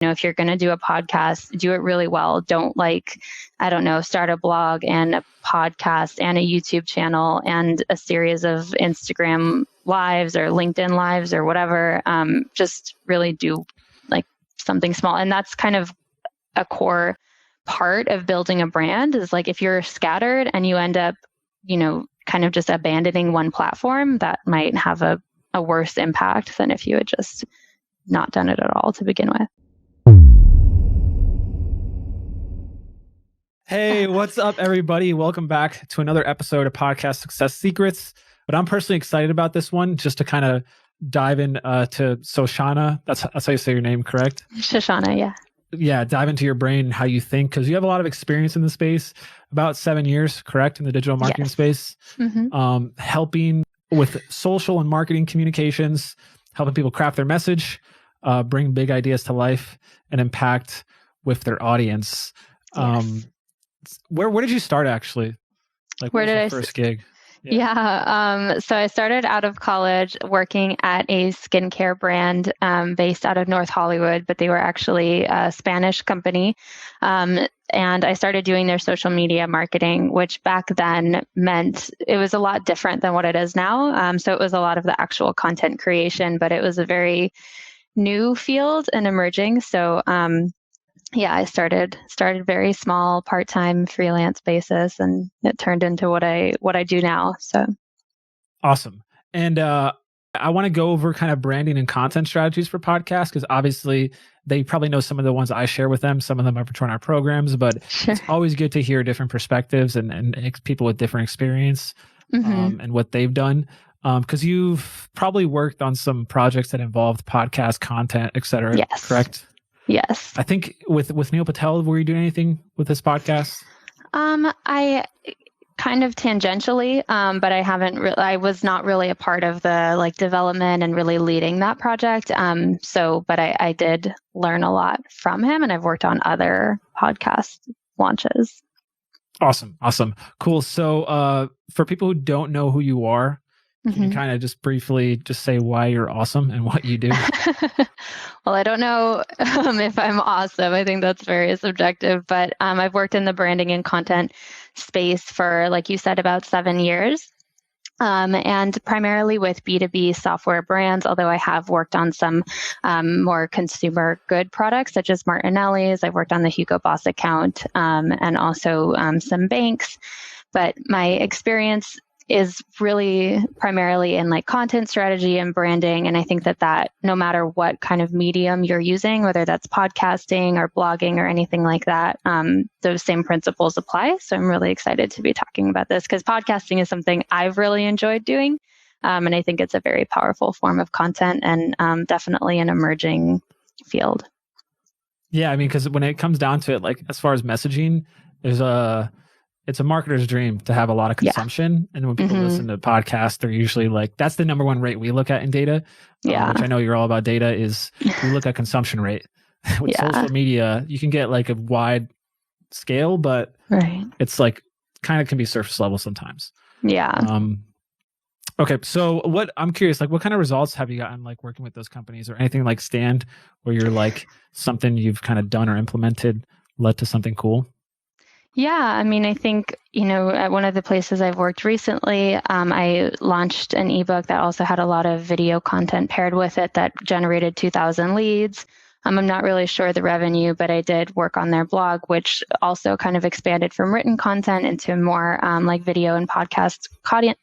If you're going to do a podcast, do it really well. Don't start a blog and a podcast and a YouTube channel and a series of Instagram lives or LinkedIn lives or whatever. Just really do like something small. And that's kind of a core part of building a brand is like, if you're scattered and you end up, kind of just abandoning one platform, that might have a worse impact than if you had just not done it at all to begin with. Hey, what's up, everybody? Welcome back to another episode of Podcast Success Secrets. But I'm personally excited about this one just to kind of dive in to Shoshana. That's how you say your name, correct? Shoshana, yeah. Yeah, dive into your brain, how you think, because you have a lot of experience in the space, about 7 years, correct, in the digital marketing space, helping with social and marketing communications, helping people craft their message, bring big ideas to life, and impact with their audience. Yes. Where did you start actually? Like, where did I first gig? Yeah. So I started out of college working at a skincare brand based out of North Hollywood, but they were actually a Spanish company. And I started doing their social media marketing, which back then meant it was a lot different than what it is now. So it was a lot of the actual content creation, but it was a very new field and emerging. So I started very small, part-time, freelance basis, and it turned into what I do now. So awesome. And I want to go over kind of branding and content strategies for podcasts, because obviously they probably know some of the ones I share with them. Some of them are join our programs, but It's always good to hear different perspectives and people with different experience and what they've done. Because you've probably worked on some projects that involved podcast content, et cetera. Yes. Correct? Yes. I think with Neil Patel, were you doing anything with this podcast? I kind of tangentially, but I was not really a part of the development and really leading that project. But I did learn a lot from him, and I've worked on other podcast launches. Awesome. Cool. So for people who don't know who you are, can you kind of just briefly just say why you're awesome and what you do? Well, I don't know if I'm awesome. I think that's very subjective, but I've worked in the branding and content space for, like you said, about 7 years. And primarily with B2B software brands, although I have worked on some more consumer good products such as Martinelli's. I've worked on the Hugo Boss account and also some banks. But my experience is really primarily in content strategy and branding. And I think that no matter what kind of medium you're using, whether that's podcasting or blogging or anything like that, those same principles apply. So I'm really excited to be talking about this because podcasting is something I've really enjoyed doing. And I think it's a very powerful form of content and definitely an emerging field. Yeah, I mean, because when it comes down to it, as far as messaging, it's a marketer's dream to have a lot of consumption. And when people listen to podcasts, they're usually that's the number one rate we look at in data, which I know you're all about data, is we look at consumption rate. With social media, you can get a wide scale, but it's kind of can be surface level sometimes. Yeah. Okay. So I'm curious, what kind of results have you gotten working with those companies, or anything Stand, where you're something you've kind of done or implemented led to something cool? Yeah, I mean, I think, at one of the places I've worked recently, I launched an ebook that also had a lot of video content paired with it that generated 2,000 leads. I'm not really sure the revenue, but I did work on their blog, which also kind of expanded from written content into more video and podcast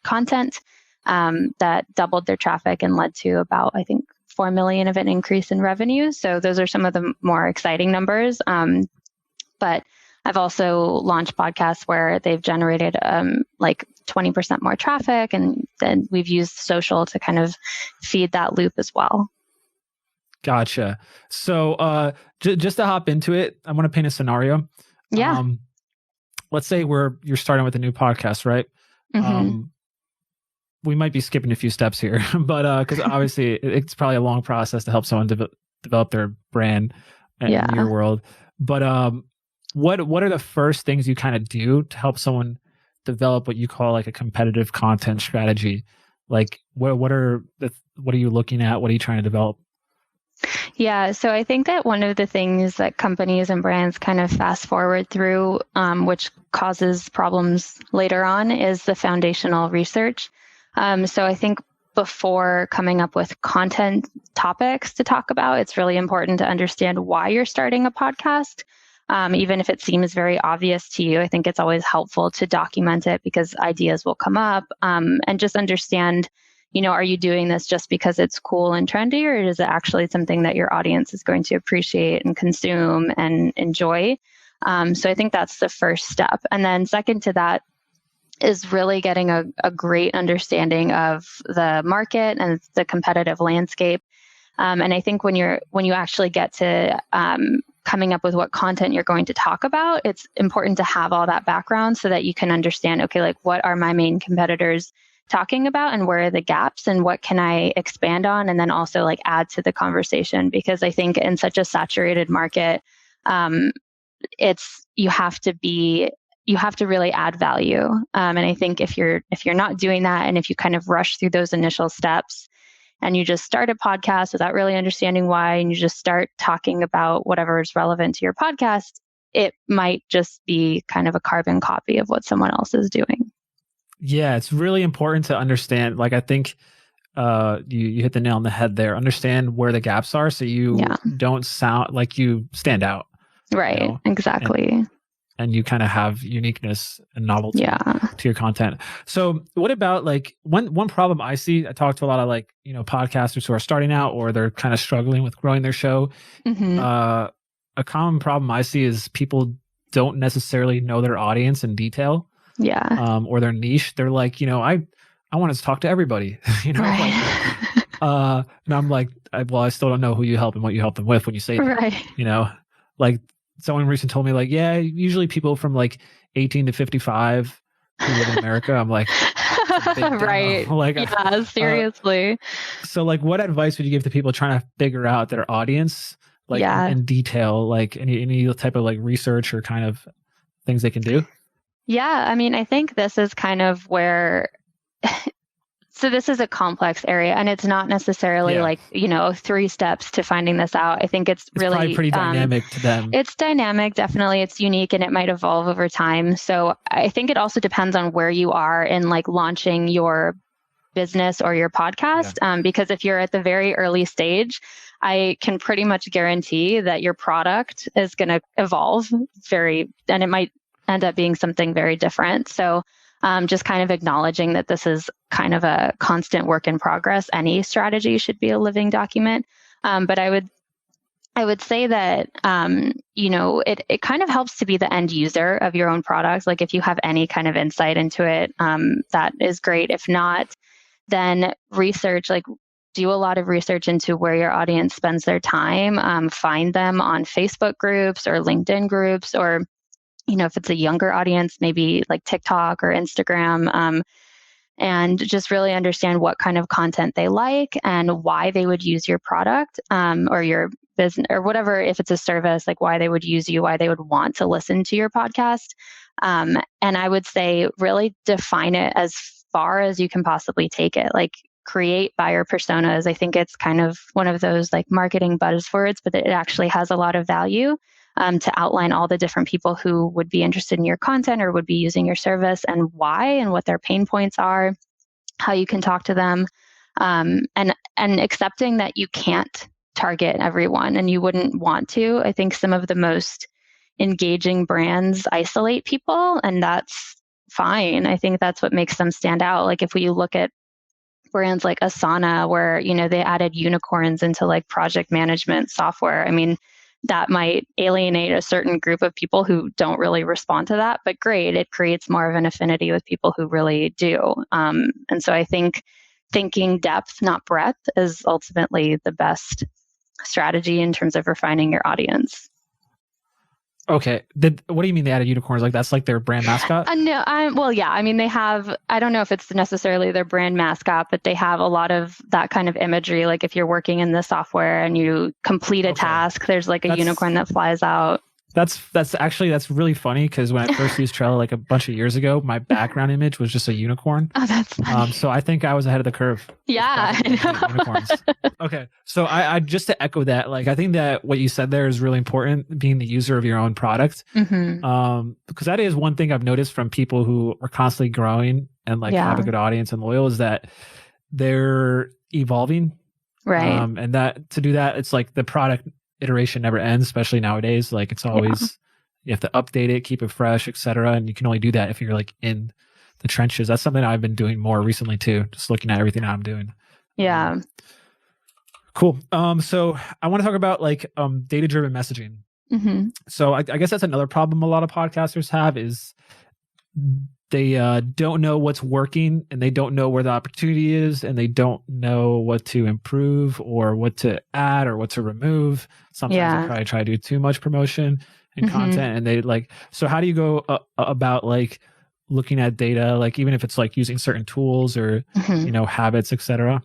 content that doubled their traffic and led to about, I think, 4 million of an increase in revenue. So those are some of the more exciting numbers. But I've also launched podcasts where they've generated 20% more traffic, and then we've used social to kind of feed that loop as well. Gotcha. So just to hop into it, I want to paint a scenario. Yeah. Let's say you're starting with a new podcast, right? We might be skipping a few steps here, but because obviously it's probably a long process to help someone develop their brand in your world. But what are the first things you kind of do to help someone develop what you call a competitive content strategy? What are you looking at? What are you trying to develop? Yeah, so I think that one of the things that companies and brands kind of fast forward through, which causes problems later on, is the foundational research. So I think before coming up with content topics to talk about, it's really important to understand why you're starting a podcast. Even if it seems very obvious to you, I think it's always helpful to document it because ideas will come up, and just understand, are you doing this just because it's cool and trendy, or is it actually something that your audience is going to appreciate and consume and enjoy? So I think that's the first step. And then second to that is really getting a great understanding of the market and the competitive landscape. And I think when you actually get to coming up with what content you're going to talk about, it's important to have all that background so that you can understand, okay, like what are my main competitors talking about and where are the gaps and what can I expand on, and then also like add to the conversation. Because I think in such a saturated market, you have to really add value. And I think if you're not doing that, and if you kind of rush through those initial steps and you just start a podcast without really understanding why, and you just start talking about whatever is relevant to your podcast, it might just be kind of a carbon copy of what someone else is doing. Yeah, it's really important to understand. Like, I think you hit the nail on the head there. Understand where the gaps are so you don't sound like you stand out. Right, exactly. And you kind of have uniqueness and novelty to your content. So what about like one problem I see, I talk to a lot of like, podcasters who are starting out or they're kind of struggling with growing their show. Mm-hmm. A common problem I see is people don't necessarily know their audience in detail. Yeah. Or their niche. They're like, I want to talk to everybody, Right. And I'm like, I still don't know who you help and what you help them with when you say that, right. Like someone recently told me like, yeah, usually people from like 18 to 55 who live in America. I'm like, right. Like, yeah, seriously. So like, what advice would you give to people trying to figure out their audience, like in detail, like any type of like research or kind of things they can do? Yeah, I mean, I think this is kind of where, so this is a complex area, and it's not necessarily like, 3 steps to finding this out. I think it's really probably pretty dynamic to them. It's dynamic, definitely. It's unique, and it might evolve over time. So I think it also depends on where you are in like launching your business or your podcast. Because if you're at the very early stage, I can pretty much guarantee that your product is going to evolve and it might end up being something very different. So just kind of acknowledging that this is kind of a constant work in progress. Any strategy should be a living document. But I would say that, it kind of helps to be the end user of your own products. Like if you have any kind of insight into it, that is great. If not, then do a lot of research into where your audience spends their time. Find them on Facebook groups or LinkedIn groups, or if it's a younger audience, maybe like TikTok or Instagram, and just really understand what kind of content they like and why they would use your product, or your business or whatever. If it's a service, like why they would use you, why they would want to listen to your podcast. And I would say really define it as far as you can possibly take it. Like create buyer personas. I think it's kind of one of those like marketing buzzwords, but it actually has a lot of value. To outline all the different people who would be interested in your content or would be using your service and why and what their pain points are, how you can talk to them, and accepting that you can't target everyone and you wouldn't want to. I think some of the most engaging brands isolate people, and that's fine. I think that's what makes them stand out. Like if we look at brands like Asana, where, they added unicorns into like project management software. I mean, that might alienate a certain group of people who don't really respond to that, but great, it creates more of an affinity with people who really do. And so I think thinking depth, not breadth, is ultimately the best strategy in terms of refining your audience. Okay. What do you mean they added unicorns? Like that's like their brand mascot? No, I mean, they have, I don't know if it's necessarily their brand mascot, but they have a lot of that kind of imagery. Like if you're working in the software and you complete a task, there's like a unicorn that flies out. That's really funny because when I first used Trello like a bunch of years ago, my background image was just a unicorn. Oh, that's funny. So I think I was ahead of the curve. Yeah, I know. Unicorns. Okay, so I just to echo that, like I think that what you said there is really important, being the user of your own product. Because that is one thing I've noticed from people who are constantly growing and like have a good audience and loyal is that they're evolving. Right. And that to do that, it's like the product iteration never ends, especially nowadays. Like it's always you have to update it, keep it fresh, etc. And you can only do that if you're like in the trenches. That's something I've been doing more recently too, just looking at everything I'm doing. Yeah. Cool. So I want to talk about like data-driven messaging. So I guess that's another problem a lot of podcasters have is they don't know what's working and they don't know where the opportunity is and they don't know what to improve or what to add or what to remove. Sometimes they probably try to do too much promotion and content and they like, so how do you go about like looking at data, like even if it's like using certain tools or, you know, habits, etc.?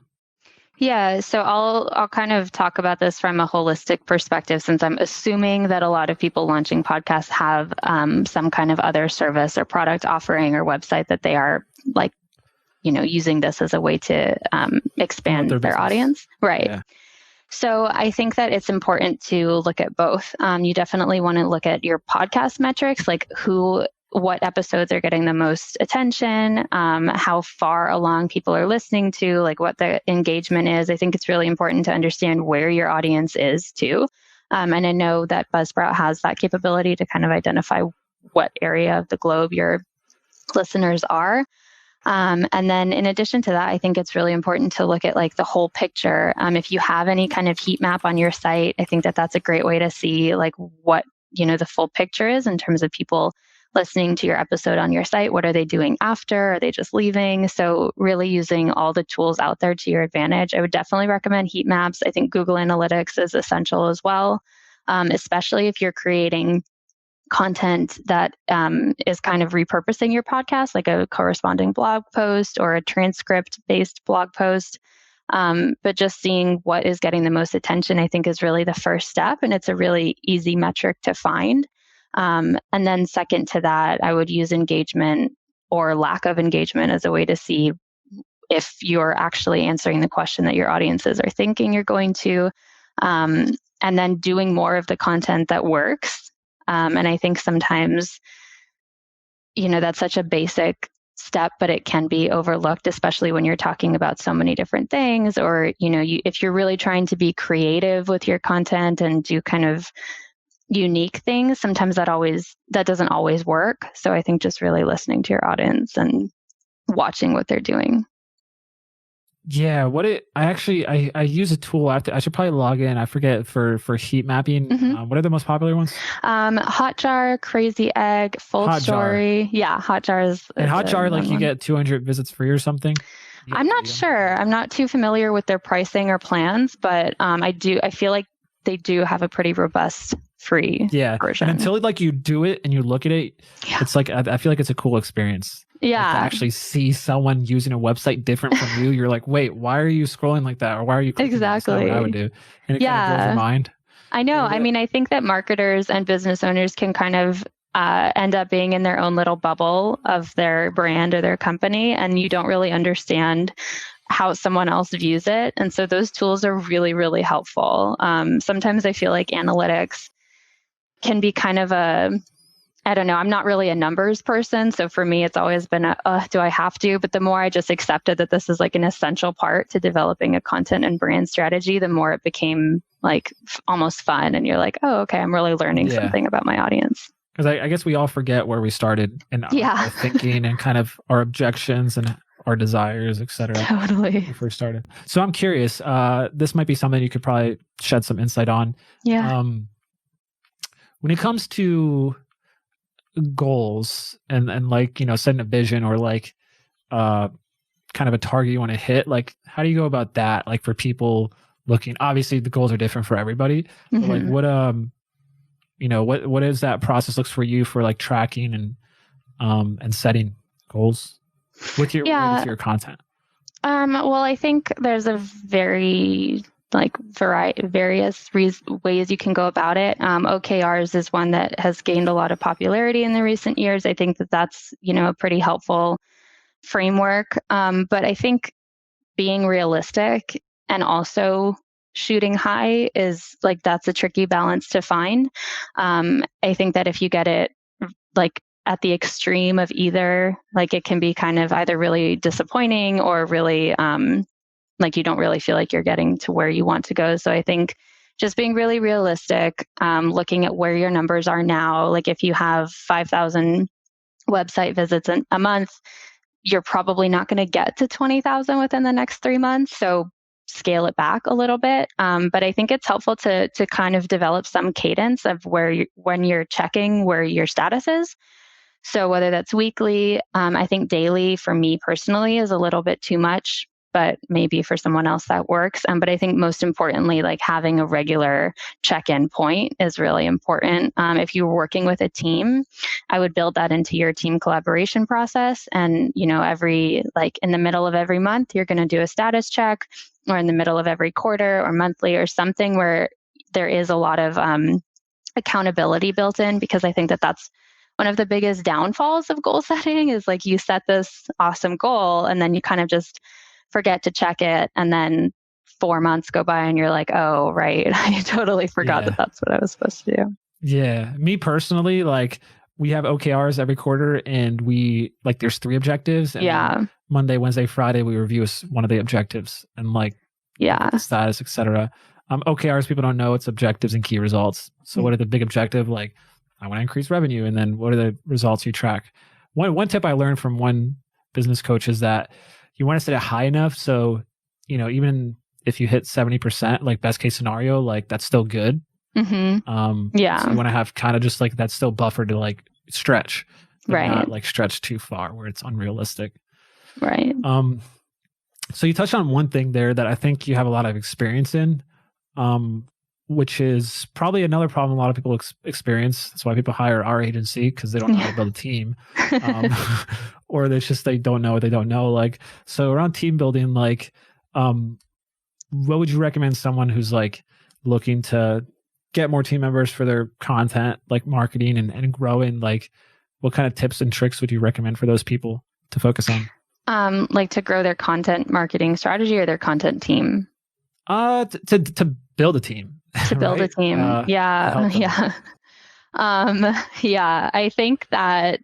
Yeah, so I'll kind of talk about this from a holistic perspective, since I'm assuming that a lot of people launching podcasts have some kind of other service or product offering or website that they are like, you know, using this as a way to expand their audience. Right. Yeah. So I think that it's important to look at both. You definitely want to look at your podcast metrics, like what episodes are getting the most attention, how far along people are listening to, like what the engagement is. I think it's really important to understand where your audience is too. And I know that Buzzsprout has that capability to kind of identify what area of the globe your listeners are. And then in addition to that, I think it's really important to look at like the whole picture. If you have any kind of heat map on your site, I think that that's a great way to see like what, you know, the full picture is in terms of people listening to your episode on your site. What are they doing after? Are they just leaving? So really using all the tools out there to your advantage. I would definitely recommend heat maps. I think Google Analytics is essential as well, especially if you're creating content that is kind of repurposing your podcast, like a corresponding blog post or a transcript-based blog post. But just seeing what is getting the most attention, I think, is really the first step. And it's a really easy metric to find. And then second to that, I would use engagement or lack of engagement as a way to see if you're actually answering the question that your audiences are thinking you're going to, and then doing more of the content that works. And I think sometimes, you know, that's such a basic step, but it can be overlooked, especially when you're talking about so many different things, or, you know, if you're really trying to be creative with your content and do kind of unique things, sometimes that doesn't always work. So I think just really listening to your audience and watching what they're doing. Yeah, I use a tool. I should probably log in. I forget for heat mapping. What are the most popular ones? Hotjar, Crazy Egg, Full Story. Yeah, Hotjar is. And Hotjar, like you get 200 visits free or something. I'm not sure. I'm not too familiar with their pricing or plans, but I feel like they do have a pretty robust free version. And until like you do it and you look at it, it's like I feel like it's a cool experience. Yeah. Like, to actually see someone using a website different from you, you're like, wait, why are you scrolling like that? Or why are you clicking? Exactly. That's what I would do. And it kind of blows your mind. I know. I mean, I think that marketers and business owners can kind of end up being in their own little bubble of their brand or their company, and you don't really understand how someone else views it. And so those tools are really, really helpful. Sometimes I feel like analytics can be kind of I don't know, I'm not really a numbers person. So for me, it's always been do I have to? But the more I just accepted that this is like an essential part to developing a content and brand strategy, the more it became like almost fun. And you're like, oh, okay, I'm really learning something about my audience. Because I guess we all forget where we started and our thinking and kind of our objections and our desires, etc. Totally. When we first started. So I'm curious, this might be something you could probably shed some insight on. Yeah. When it comes to goals and like, you know, setting a vision or like kind of a target you want to hit, like how do you go about that? Like for people looking, obviously the goals are different for everybody. But like what you know, what is that process looks for you for like tracking and setting goals with your content? Well, I think there's a very like various ways you can go about it. OKRs is one that has gained a lot of popularity in the recent years. I think that that's, a pretty helpful framework. But I think being realistic and also shooting high is like, that's a tricky balance to find. I think that if you get it like at the extreme of either, like it can be kind of either really disappointing or really, like you don't really feel like you're getting to where you want to go. So I think just being really realistic, looking at where your numbers are now, like if you have 5,000 website visits a month, you're probably not going to get to 20,000 within the next 3 months. So scale it back a little bit. But I think it's helpful to kind of develop some cadence of when you're checking where your status is. So whether that's weekly, I think daily for me personally is a little bit too much, but maybe for someone else that works. But I think most importantly, like having a regular check-in point is really important. If you're working with a team, I would build that into your team collaboration process. And, every, like in the middle of every month, you're going to do a status check, or in the middle of every quarter or monthly or something where there is a lot of accountability built in, because I think that that's one of the biggest downfalls of goal setting is like you set this awesome goal and then you kind of just forget to check it. And then 4 months go by and you're like, oh, right. I totally forgot that that's what I was supposed to do. Yeah. Me personally, like we have OKRs every quarter and there's 3 objectives. And Monday, Wednesday, Friday, we review one of the objectives and status, etc. OKRs, people don't know, it's objectives and key results. So what are the big objective? Like I want to increase revenue. And then what are the results you track? One tip I learned from one business coach is that you want to set it high enough. So, even if you hit 70%, like best case scenario, like that's still good. Mm-hmm. So you want to have kind of just like that's still buffered to like stretch, but not like stretch too far where it's unrealistic. Right. So you touched on one thing there that I think you have a lot of experience in, which is probably another problem a lot of people experience. That's why people hire our agency, because they don't know how to build a team. Or they don't know what they don't know. Like, so around team building, like, what would you recommend someone who's like looking to get more team members for their content, like marketing and growing? Like, what kind of tips and tricks would you recommend for those people to focus on? Like to grow their content marketing strategy or their content team? To build a team. To build a team. Yeah. I think that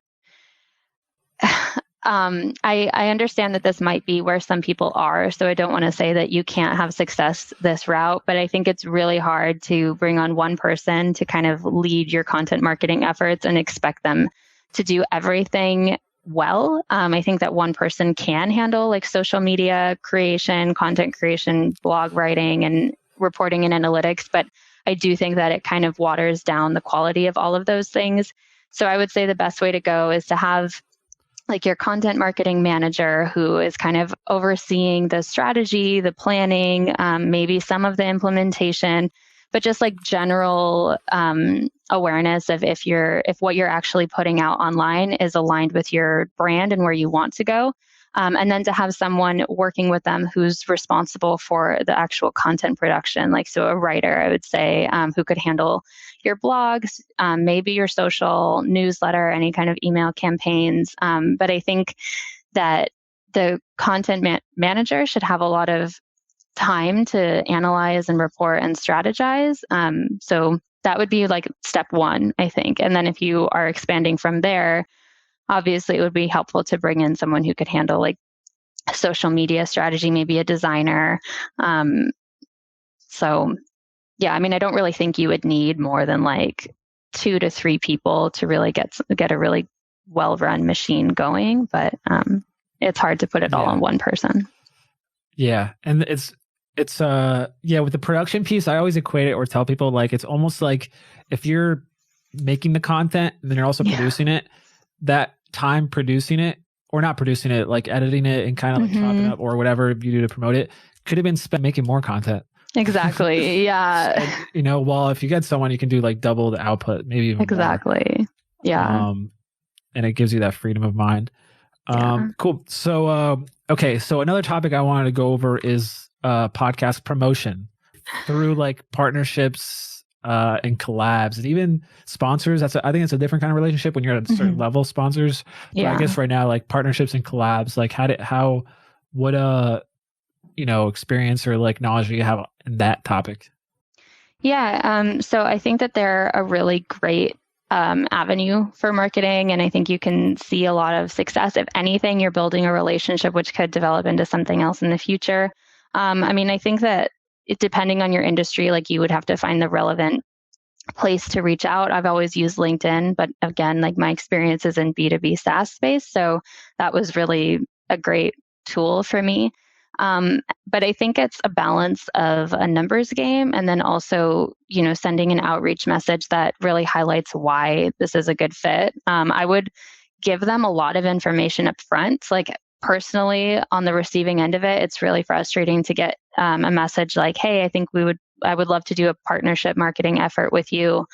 I understand that this might be where some people are, so I don't want to say that you can't have success this route, but I think it's really hard to bring on one person to kind of lead your content marketing efforts and expect them to do everything well. I think that one person can handle like social media creation, content creation, blog writing, and reporting and analytics, but I do think that it kind of waters down the quality of all of those things. So I would say the best way to go is to have like your content marketing manager who is kind of overseeing the strategy, the planning, maybe some of the implementation, but just like general awareness of if what you're actually putting out online is aligned with your brand and where you want to go. And then to have someone working with them who's responsible for the actual content production, like so a writer, I would say, who could handle your blogs, maybe your social newsletter, any kind of email campaigns. But I think that the content manager should have a lot of time to analyze and report and strategize. So that would be like step one, I think. And then if you are expanding from there, obviously it would be helpful to bring in someone who could handle like social media strategy, maybe a designer. So yeah, I mean, I don't really think you would need more than like 2 to 3 people to really get a really well-run machine going, but it's hard to put it all on one person. Yeah. And it's with the production piece, I always equate it or tell people like, it's almost like if you're making the content and then you're also producing it, that time producing it or not producing it, like editing it and kind of like chopping up or whatever you do to promote it could have been spent making more content. Exactly. Yeah. And, well, if you get someone, you can do like double the output, maybe even exactly. More. Yeah. And it gives you that freedom of mind. Cool. So, okay. So another topic I wanted to go over is podcast promotion. through like partnerships and collabs and even sponsors. I think it's a different kind of relationship when you're at a certain level, sponsors. But I guess right now, like partnerships and collabs, like what experience or like knowledge do you have in that topic? Yeah. So I think that they're a really great avenue for marketing. And I think you can see a lot of success. If anything, you're building a relationship which could develop into something else in the future. I think that depending on your industry, like you would have to find the relevant place to reach out. I've always used LinkedIn, but again, like my experience is in B2B SaaS space. So that was really a great tool for me. But I think it's a balance of a numbers game and then also, sending an outreach message that really highlights why this is a good fit. I would give them a lot of information up front. Like personally, on the receiving end of it, it's really frustrating to get a message like, hey, I would love to do a partnership marketing effort with you.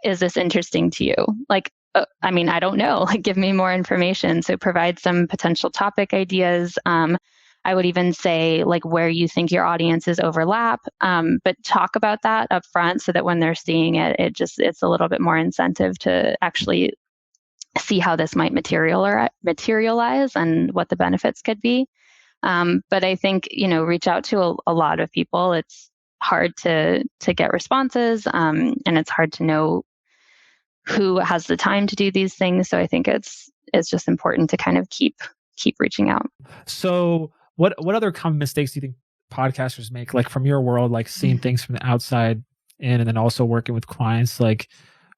Is this interesting to you? Like, I don't know, like give me more information. So provide some potential topic ideas. I would even say like where you think your audiences overlap, but talk about that up front so that when they're seeing it, it's a little bit more incentive to actually see how this might materialize and what the benefits could be. But I think, reach out to a lot of people. It's hard to get responses, and it's hard to know who has the time to do these things. So I think it's just important to kind of keep reaching out. So what other common mistakes do you think podcasters make, like from your world, like seeing things from the outside in and then also working with clients? Like,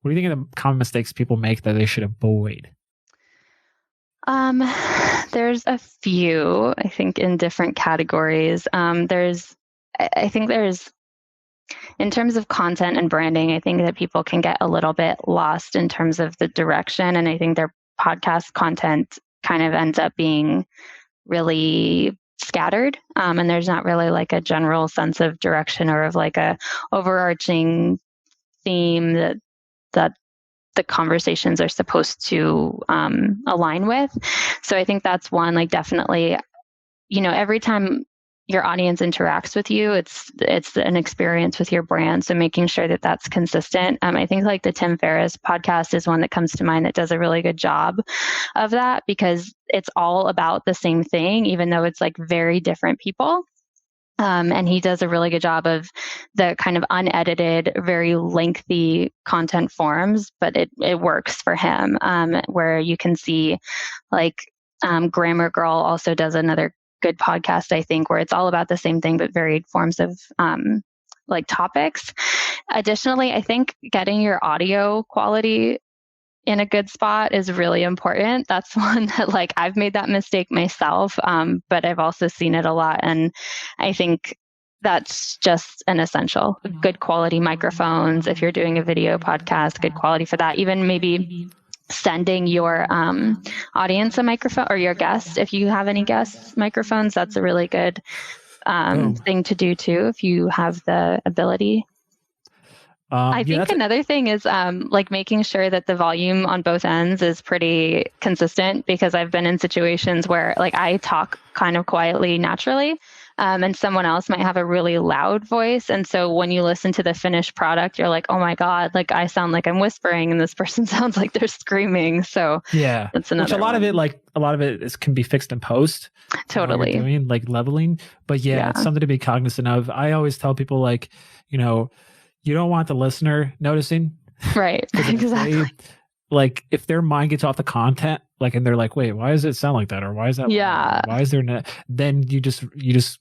what do you think are the common mistakes people make that they should avoid? There's a few, I think, in different categories. There's in terms of content and branding, I think that people can get a little bit lost in terms of the direction. And I think their podcast content kind of ends up being really scattered. And there's not really like a general sense of direction or of like a overarching theme that the conversations are supposed to align with. So I think that's one, like definitely, every time your audience interacts with you, it's an experience with your brand. So making sure that that's consistent. I think like the Tim Ferriss podcast is one that comes to mind that does a really good job of that because it's all about the same thing, even though it's like very different people. And he does a really good job of the kind of unedited, very lengthy content forms, but it works for him, where you can see like Grammar Girl also does another good podcast, I think, where it's all about the same thing, but varied forms of like topics. Additionally, I think getting your audio quality in a good spot is really important. That's one that like I've made that mistake myself, but I've also seen it a lot. And I think that's just an essential. Good quality microphones. If you're doing a video podcast, good quality for that. Even maybe sending your audience a microphone or your guests, if you have any guests, microphones, that's a really good thing to do too, if you have the ability. I think another thing is like making sure that the volume on both ends is pretty consistent, because I've been in situations where like I talk kind of quietly naturally, and someone else might have a really loud voice. And so when you listen to the finished product, you're like, oh my God, like I sound like I'm whispering and this person sounds like they're screaming. So yeah, that's another Which a lot of it can be fixed in post. Totally. Doing, like leveling. But yeah, it's something to be cognizant of. I always tell people like, you don't want the listener noticing. Right. Exactly. If their mind gets off the content, like, and they're like, wait, why does it sound like that? Or why is that? Yeah. Why is there no, then you just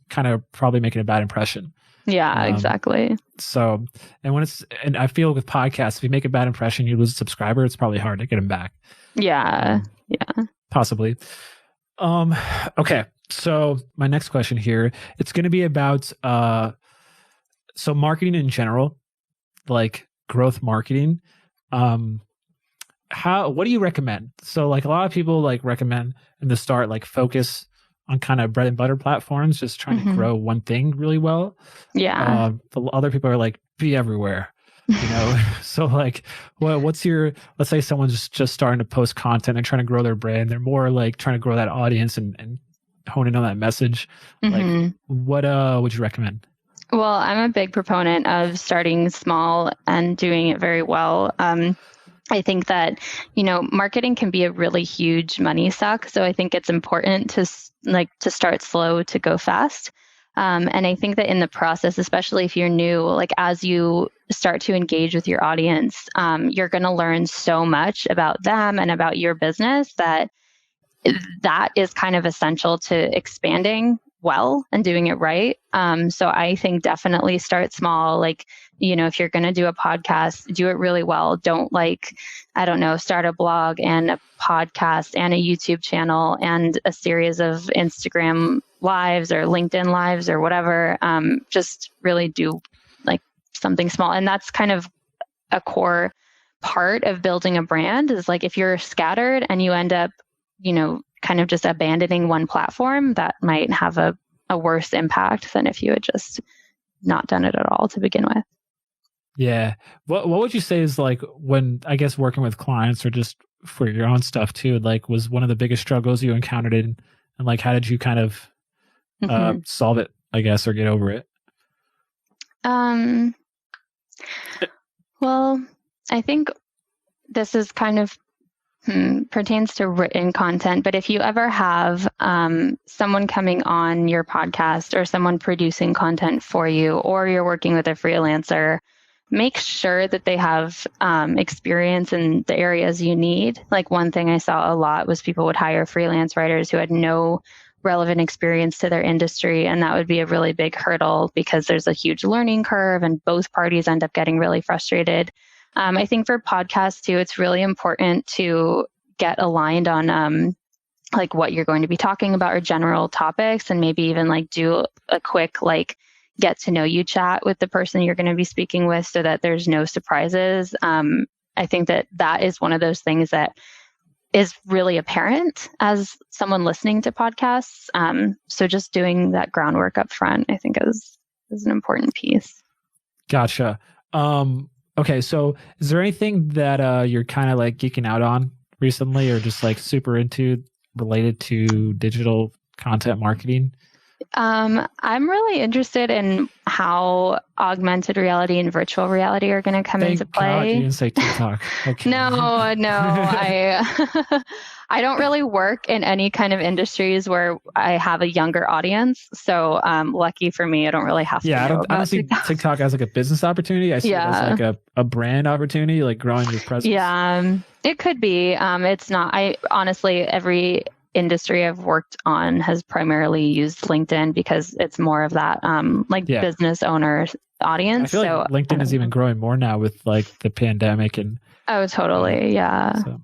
kind of probably making a bad impression. Yeah, exactly. So, and I feel with podcasts, if you make a bad impression, you lose a subscriber, it's probably hard to get them back. Yeah. Yeah. Possibly. Okay. So my next question here, it's going to be about, so marketing in general, like growth marketing. What do you recommend? So like a lot of people like recommend in the start, like focus on kind of bread and butter platforms, just trying to grow one thing really well. Yeah. The other people are like, be everywhere, So like, what's your, let's say someone's just starting to post content and trying to grow their brand. They're more like trying to grow that audience and hone in on that message. Like what would you recommend? Well, I'm a big proponent of starting small and doing it very well. I think that, marketing can be a really huge money suck. So I think it's important to start slow to go fast. And I think that in the process, especially if you're new, like as you start to engage with your audience, you're going to learn so much about them and about your business that is kind of essential to expanding well and doing it right. So I think definitely start small. Like, if you're going to do a podcast, do it really well. Don't start a blog and a podcast and a YouTube channel and a series of Instagram lives or LinkedIn lives or whatever. Just really do like something small. And that's kind of a core part of building a brand is like, if you're scattered and you end up, kind of just abandoning one platform, that might have a worse impact than if you had just not done it at all to begin with. Yeah. What would you say is like when, I guess, working with clients or just for your own stuff too, like was one of the biggest struggles you encountered and like, how did you kind of solve it, I guess, or get over it? Well, I think this is kind of pertains to written content, but if you ever have someone coming on your podcast or someone producing content for you, or you're working with a freelancer, make sure that they have experience in the areas you need. Like one thing I saw a lot was people would hire freelance writers who had no relevant experience to their industry, and that would be a really big hurdle because there's a huge learning curve and both parties end up getting really frustrated. I think for podcasts too, it's really important to get aligned on like what you're going to be talking about or general topics, and maybe even like do a quick like get to know you chat with the person you're going to be speaking with so that there's no surprises. I think that is one of those things that is really apparent as someone listening to podcasts. So just doing that groundwork up front, I think is an important piece. Gotcha. Okay, so is there anything that you're kind of like geeking out on recently or just like super into related to digital content marketing? I'm really interested in how augmented reality and virtual reality are going to come into play. God, you didn't say TikTok. Okay. No, I don't really work in any kind of industries where I have a younger audience. So lucky for me, I don't really have to. Yeah, I don't see TikTok as like a business opportunity. I see it as like a brand opportunity, like growing your presence. Yeah, it could be. It's not. I honestly, every industry I've worked on has primarily used LinkedIn because it's more of that business owner audience. I feel like LinkedIn is even growing more now with like the pandemic and. Oh, totally. Yeah. So.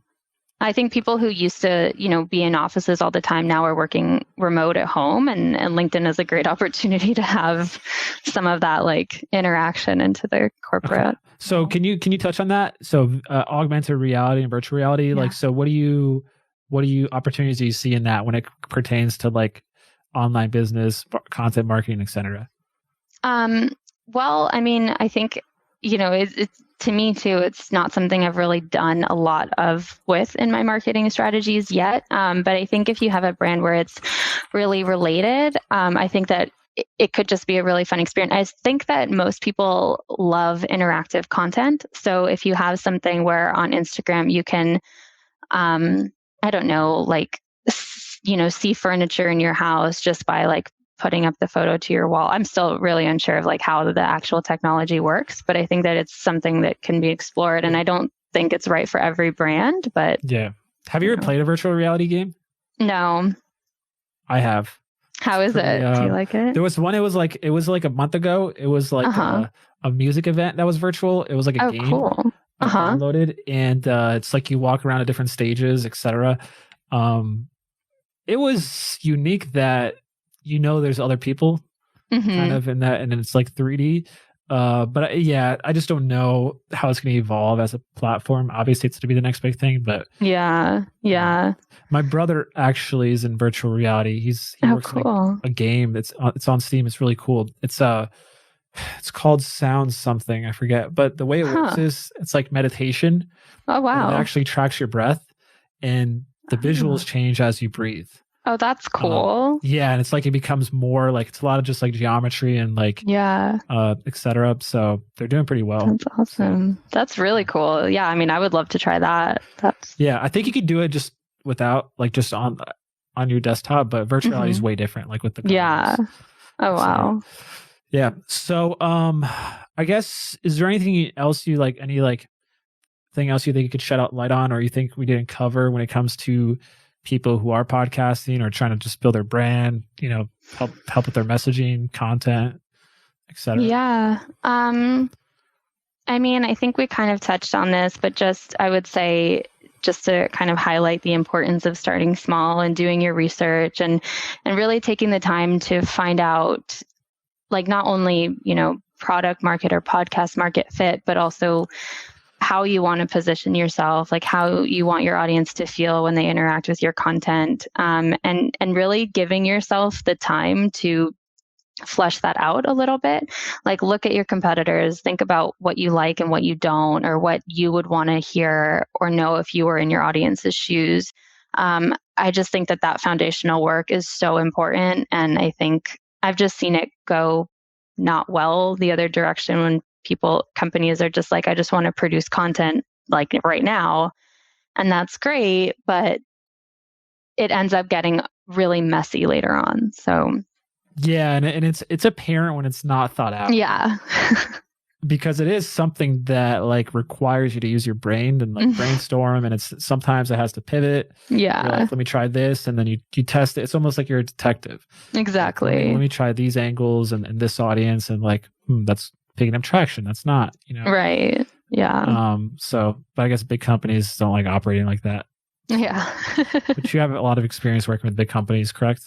I think people who used to, be in offices all the time now are working remote at home, and LinkedIn is a great opportunity to have some of that like interaction into their corporate. Okay. So can you touch on that? So augmented reality and virtual reality, like, so what opportunities do you see in that when it pertains to like online business, content marketing, et cetera? Well, I mean, I think, it's to me too, it's not something I've really done a lot with in my marketing strategies yet. But I think if you have a brand where it's really related, I think that it could just be a really fun experience. I think that most people love interactive content. So if you have something where on Instagram you can, see furniture in your house just by like putting up the photo to your wall. I'm still really unsure of like how the actual technology works, but I think that it's something that can be explored, and I don't think it's right for every brand, but yeah. Have you ever played a virtual reality game? No. I have. How is it? Do you like it? There was one, it was like a month ago. It was like a music event that was virtual. It was like a game. Cool. Downloaded, and it's like you walk around at different stages, etc. It was unique that there's other people kind of in that, and then it's like 3D. But I just don't know how it's going to evolve as a platform. Obviously, it's to be the next big thing, but yeah. My brother actually is in virtual reality. He works on a game. It's on Steam. It's really cool. It's called Sound something. I forget. But the way it works is it's like meditation. Oh, wow. It actually tracks your breath, and the visuals change as you breathe. Oh, that's cool. Yeah, and it's like it becomes more like it's a lot of just like geometry and like etc. So they're doing pretty well. That's awesome. So, that's really cool. Yeah, I mean, I would love to try that. I think you could do it just without like just on your desktop, but virtual reality is way different. Like with the goggles. Oh wow. Yeah. So I guess is there anything else you like? Any like thing else you think you could shed out light on, or you think we didn't cover when it comes to people who are podcasting or trying to just build their brand, help with their messaging, content, etc.? Yeah. I mean, I think we kind of touched on this, but I would say just to kind of highlight the importance of starting small and doing your research and really taking the time to find out like not only, product market or podcast market fit, but also how you want to position yourself, like how you want your audience to feel when they interact with your content, and really giving yourself the time to flesh that out a little bit. Like look at your competitors, think about what you like and what you don't, or what you would want to hear or know if you were in your audience's shoes. I just think that foundational work is so important. And I think I've just seen it go not well the other direction when companies are just like, I just want to produce content like right now. And that's great, but it ends up getting really messy later on. So yeah, and it's apparent when it's not thought out. Yeah. Because it is something that like requires you to use your brain and like brainstorm, and it's sometimes it has to pivot. Yeah. You're like, let me try this, and then you test it. It's almost like you're a detective. Exactly. Like, let me try these angles and this audience, and like that's picking up traction. That's not, Right. Yeah. But I guess big companies don't like operating like that. Yeah. But you have a lot of experience working with big companies, correct?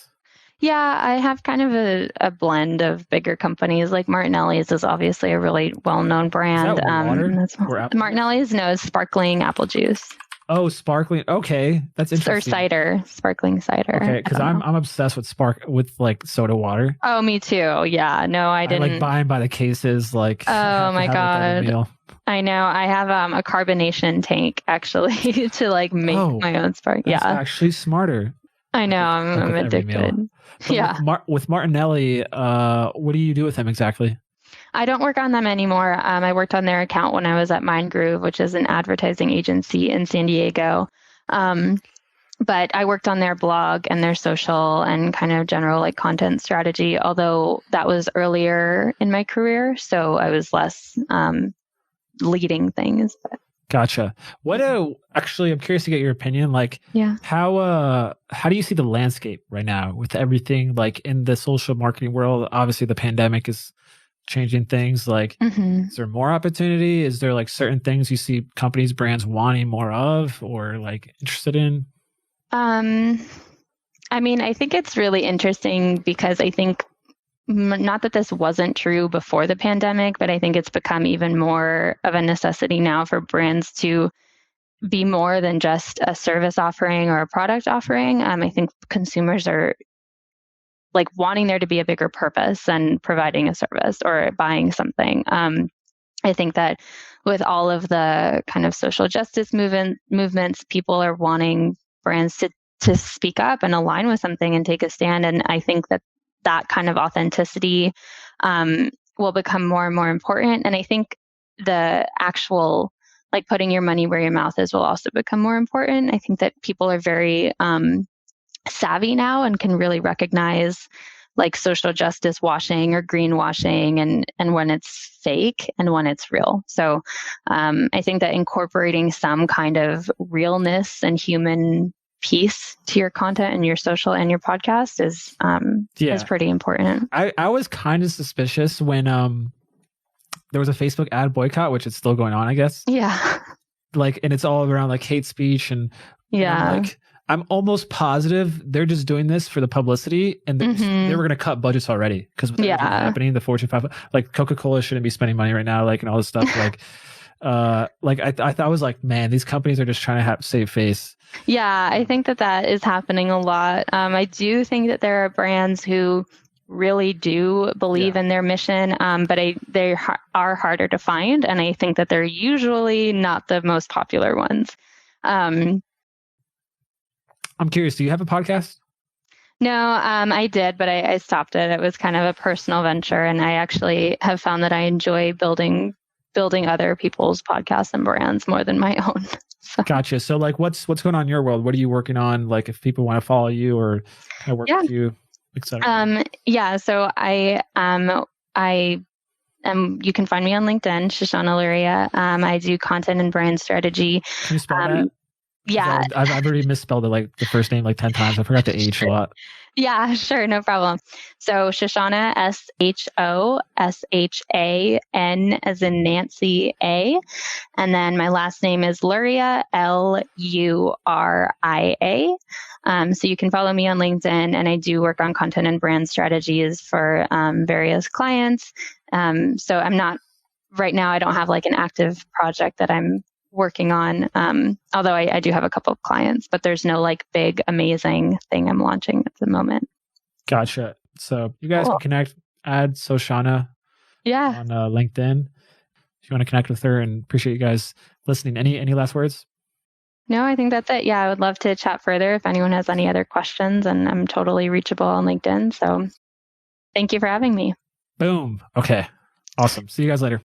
Yeah, I have kind of a blend of bigger companies. Like Martinelli's is obviously a really well-known brand. Is that water? Martinelli's knows sparkling apple juice. Oh, sparkling. Okay, that's interesting. Or cider, sparkling cider. Okay, because I'm obsessed with like soda water. Oh, me too. Yeah, no, I didn't. I like buying by the cases. Like, oh my god, I know. I have a carbonation tank actually to like make my own spark. That's actually smarter. I know. I'm addicted. Yeah. With Martinelli, what do you do with them exactly? I don't work on them anymore. I worked on their account when I was at Mind Groove, which is an advertising agency in San Diego. But I worked on their blog and their social and kind of general like content strategy, although that was earlier in my career. So I was less leading things. But. Gotcha. Actually, I'm curious to get your opinion. Like, how do you see the landscape right now with everything like in the social marketing world? Obviously, the pandemic is changing things. Like, is there more opportunity? Is there like certain things you see companies, brands wanting more of or like interested in? I mean, I think it's really interesting because I think not that this wasn't true before the pandemic, but I think it's become even more of a necessity now for brands to be more than just a service offering or a product offering. I think consumers are like wanting there to be a bigger purpose than providing a service or buying something. I think that with all of the kind of social justice movements, people are wanting brands to speak up and align with something and take a stand. And I think that kind of authenticity will become more and more important. And I think the actual like putting your money where your mouth is will also become more important. I think that people are very savvy now and can really recognize like social justice washing or greenwashing and when it's fake and when it's real. So I think that incorporating some kind of realness and human piece to your content and your social and your podcast is pretty important. I was kind of suspicious when there was a Facebook ad boycott, which is still going on, I guess. Yeah. Like, and it's all around like hate speech and I'm almost positive they're just doing this for the publicity, and they were going to cut budgets already because what's happening. The Fortune 500, like Coca-Cola shouldn't be spending money right now, like and all this stuff. Like, I thought I was like, man, these companies are just trying to save face. Yeah, I think that is happening a lot. I do think that there are brands who really do believe in their mission, but they are harder to find, and I think that they're usually not the most popular ones. I'm curious, do you have a podcast? No, I did, but I stopped it. It was kind of a personal venture, and I actually have found that I enjoy building other people's podcasts and brands more than my own. So. Gotcha. So like what's going on in your world? What are you working on? Like if people want to follow you or kind of work with you, etc. So I you can find me on LinkedIn, Shoshana Luria. I do content and brand strategy. Can you spell that? Yeah. I've already misspelled it like the first name like 10 times. I forgot the H a lot. Yeah, sure. No problem. So Shoshana, Shoshan as in Nancy A. And then my last name is Luria, Luria. So you can follow me on LinkedIn, and I do work on content and brand strategies for various clients. So I'm not, right now, I don't have like an active project that I'm working on, although I do have a couple of clients, but there's no like big, amazing thing I'm launching at the moment. Gotcha. So you guys can connect, add Shoshana on LinkedIn if you want to connect with her, and appreciate you guys listening. Any last words? No, I think that's it. Yeah, I would love to chat further if anyone has any other questions, and I'm totally reachable on LinkedIn. So thank you for having me. Boom. Okay. Awesome. See you guys later.